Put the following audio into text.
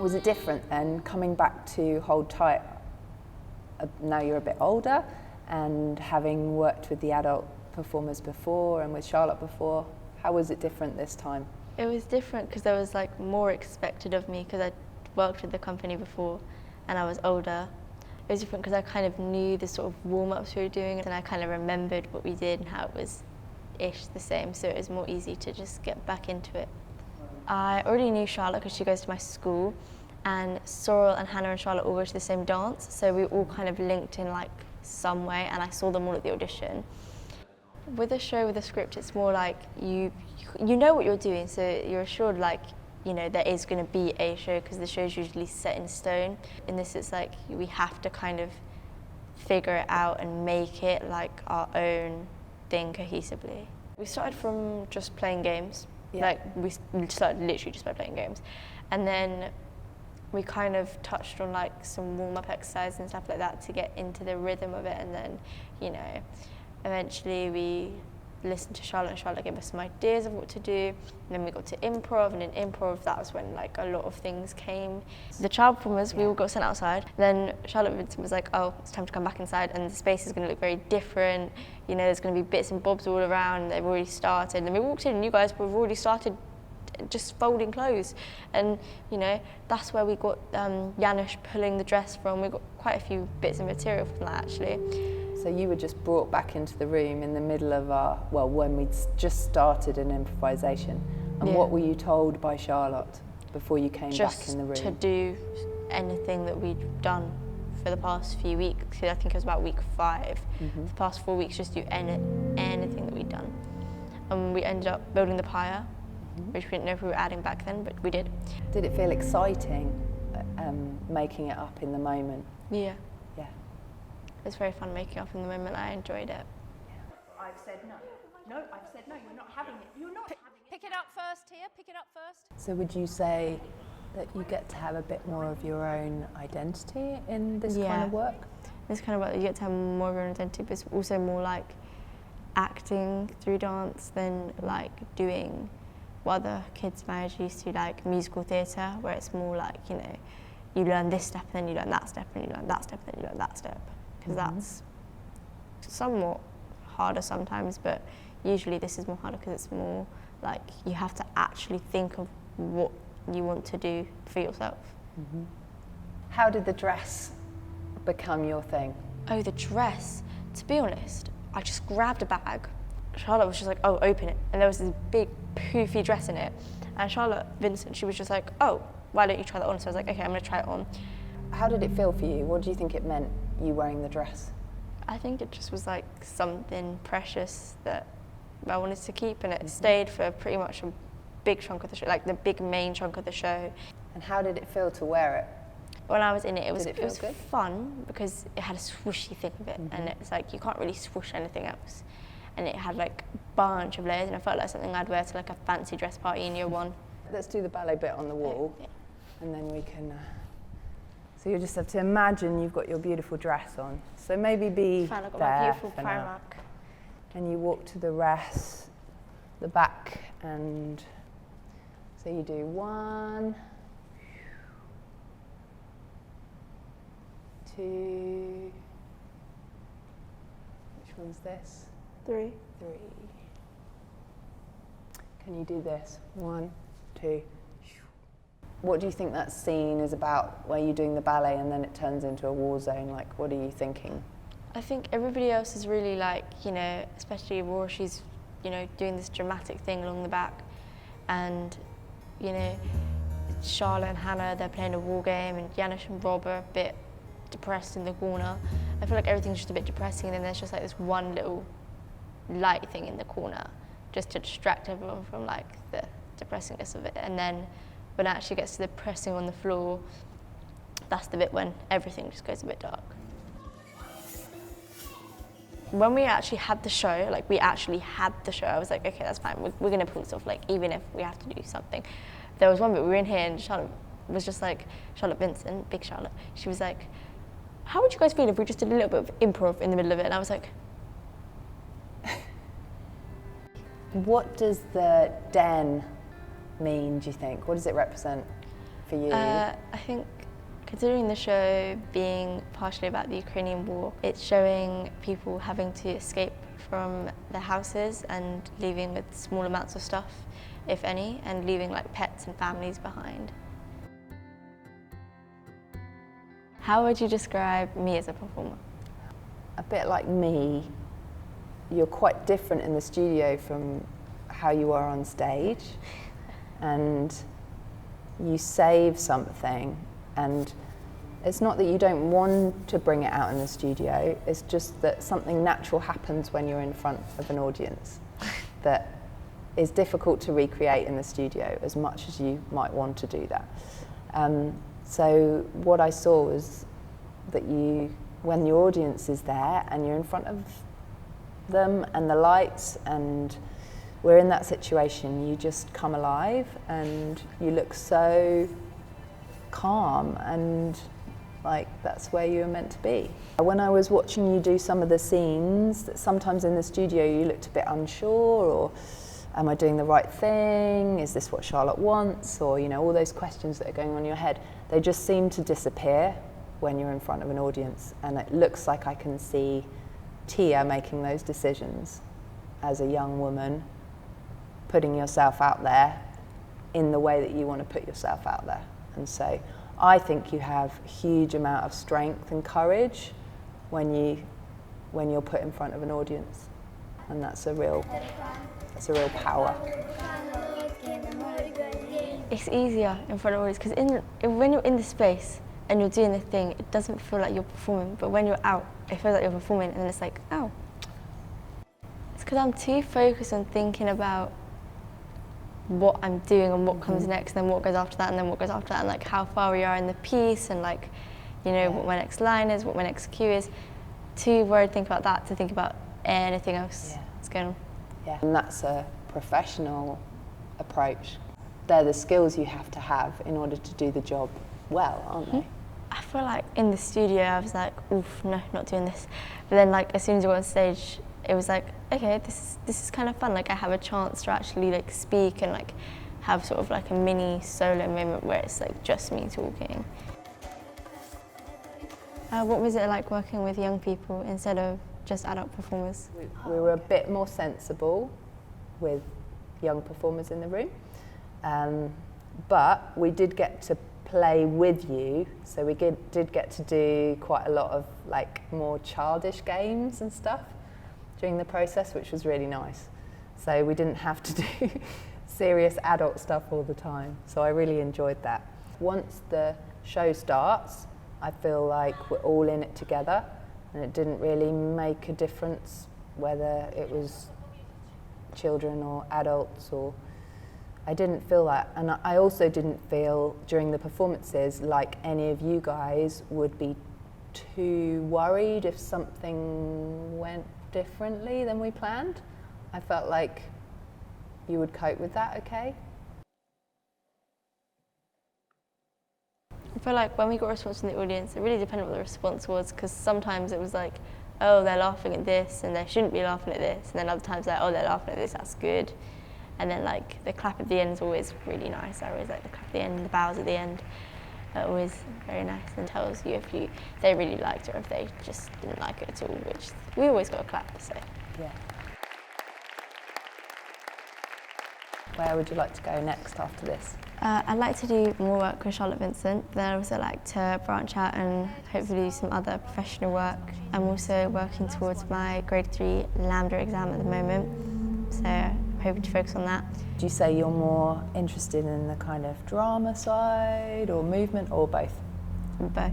Was it different then, coming back to Hold Tight, now you're a bit older, and having worked with the adult performers before and with Charlotte before, how was it different this time? It was different because there was like more expected of me because I'd worked with the company before and I was older. It was different because I kind of knew the sort of warm-ups we were doing and I kind of remembered what we did and how it was ish the same, so it was more easy to just get back into it. I already knew Charlotte because she goes to my school, and Sorrel and Hannah and Charlotte all go to the same dance, so we all kind of linked in like some way, and I saw them all at the audition. With a show with a script, it's more like you know what you're doing, so you're assured like, you know, there is going to be a show because the show's usually set in stone. In this, it's like we have to kind of figure it out and make it like our own thing cohesively. We started from just playing games. Yeah. Like we started literally just by playing games, and then we kind of touched on like some warm-up exercises and stuff like that to get into the rhythm of it, and then, you know, eventually we listened to Charlotte and Charlotte gave us some ideas of what to do, and then we got to improv, and in improv that was when like a lot of things came. The child performers, we all got sent outside, then Charlotte and Vincent was like, oh, it's time to come back inside and the space is going to look very different, you know, there's going to be bits and bobs all around, they've already started, and we walked in and you guys have already started just folding clothes, and you know, that's where we got Janusz pulling the dress from. We got quite a few bits of material from that actually. So you were just brought back into the room in the middle of when we'd just started an improvisation. And yeah. What were you told by Charlotte before you came back in the room? Just to do anything that we'd done for the past few weeks. I think it was about week 5. Mm-hmm. The past 4 weeks, just do anything that we'd done. And we ended up building the pyre, mm-hmm. which we didn't know if we were adding back then, but we did. Did it feel exciting, making it up in the moment? Yeah. Yeah. It was very fun making up in the moment. I enjoyed it. I've said no. No, I've said no. You're not having it. You're not having it. Pick it up first, Tia. Pick it up first. So would you say that you get to have a bit more of your own identity in this kind of work? This kind of work, you get to have more of your own identity, but it's also more like acting through dance than like doing what other kids my age used to, like musical theatre, where it's more like, you know, you learn this step, and then you learn that step, and you learn that step, and then you learn that step. Because mm-hmm. that's somewhat harder sometimes, but usually this is more harder because it's more like you have to actually think of what you want to do for yourself. Mm-hmm. How did the dress become your thing? Oh, the dress. To be honest, I just grabbed a bag. Charlotte was just like, oh, open it. And there was this big poofy dress in it. And Charlotte, Vincent, she was just like, oh, why don't you try that on? So I was like, okay, I'm going to try it on. How did it feel for you? What do you think it meant, you wearing the dress? I think it just was like something precious that I wanted to keep, and it stayed for pretty much a big chunk of the show, like the big main chunk of the show. And how did it feel to wear it? When I was in it, it was good? fun because it had a swooshy thing of it, mm-hmm. and it's like you can't really swoosh anything else. And it had like a bunch of layers, and I felt like something I'd wear to like a fancy dress party in year 1. Let's do the ballet bit on the wall, yeah. And then we can... So you just have to imagine you've got your beautiful dress on. So maybe be Fine, I've got there my beautiful for Primark. now. And you walk to the rest, the back, and so you do 1, 2. Which one's this? 3. Can you do this? 1, 2. What do you think that scene is about, where you're doing the ballet and then it turns into a war zone? Like, what are you thinking? I think everybody else is really like, you know, especially Aurora, she's, you know, doing this dramatic thing along the back. And, you know, Charlotte and Hannah, they're playing a war game, and Janusz and Rob are a bit depressed in the corner. I feel like everything's just a bit depressing, and then there's just like this one little light thing in the corner just to distract everyone from like the depressingness of it. And then when it actually gets to the pressing on the floor, that's the bit when everything just goes a bit dark. When we actually had the show, I was like, okay, that's fine, we're going to pull this off, like, even if we have to do something. There was one bit, we were in here, and Charlotte was just like, Charlotte Vincent, big Charlotte, she was like, how would you guys feel if we just did a little bit of improv in the middle of it? And I was like... What does the den mean, do you think? What does it represent for you? I think considering the show being partially about the Ukrainian war, it's showing people having to escape from their houses and leaving with small amounts of stuff, if any, and leaving like pets and families behind. How would you describe me as a performer? A bit like me, you're quite different in the studio from how you are on stage, and you save something, and it's not that you don't want to bring it out in the studio, it's just that something natural happens when you're in front of an audience that is difficult to recreate in the studio as much as you might want to do that. So what I saw was that when the audience is there and you're in front of them and the lights and we're in that situation, you just come alive and you look so calm and like that's where you're meant to be. When I was watching you do some of the scenes, sometimes in the studio you looked a bit unsure, or am I doing the right thing? Is this what Charlotte wants? Or, you know, all those questions that are going on in your head, they just seem to disappear when you're in front of an audience. And it looks like I can see Tia making those decisions as a young woman, putting yourself out there in the way that you want to put yourself out there. And so I think you have a huge amount of strength and courage when you're put in front of an audience. And that's a real power. It's easier in front of audience because when you're in the space and you're doing the thing, it doesn't feel like you're performing. But when you're out, it feels like you're performing, and it's like, oh. It's because I'm too focused on thinking about what I'm doing and what comes next, and then what goes after that, and then what goes after that, and like how far we are in the piece, and like, you know, what my next line is, what my next cue is. Too worried to think about that, to think about anything else that's going on. Yeah, and that's a professional approach. They're the skills you have to have in order to do the job well, aren't they? I feel like in the studio I was like, oof, no, not doing this. But then like as soon as I got on stage, it was like, okay, this is kind of fun. Like I have a chance to actually like speak and like have sort of like a mini solo moment where it's like just me talking. What was it like working with young people instead of just adult performers? We were a bit more sensible with young performers in the room, but we did get to play with you, so we did get to do quite a lot of like more childish games and stuff during the process, which was really nice. So we didn't have to do serious adult stuff all the time, so I really enjoyed that. Once the show starts, I feel like we're all in it together, and it didn't really make a difference whether it was children or adults, or I didn't feel that. And I also didn't feel during the performances like any of you guys would be too worried if something went differently than we planned. I felt like you would cope with that okay. I feel like when we got a response from the audience, it really depended on what the response was, because sometimes it was like, oh, they're laughing at this and they shouldn't be laughing at this, and then other times like, oh, they're laughing at this, that's good. And then like the clap at the end is always really nice. I always like the clap at the end, the bows at the end are always very nice, and tells you if they really liked it or if they just didn't like it at all, which we always got a clap, so. Yeah. Where would you like to go next after this? I'd like to do more work with Charlotte Vincent, but then I'd also like to branch out and hopefully do some other professional work. I'm also working towards my grade 3 Lambda exam at the moment, so I'm hoping to focus on that. Do you say you're more interested in the kind of drama side or movement, or both? Both.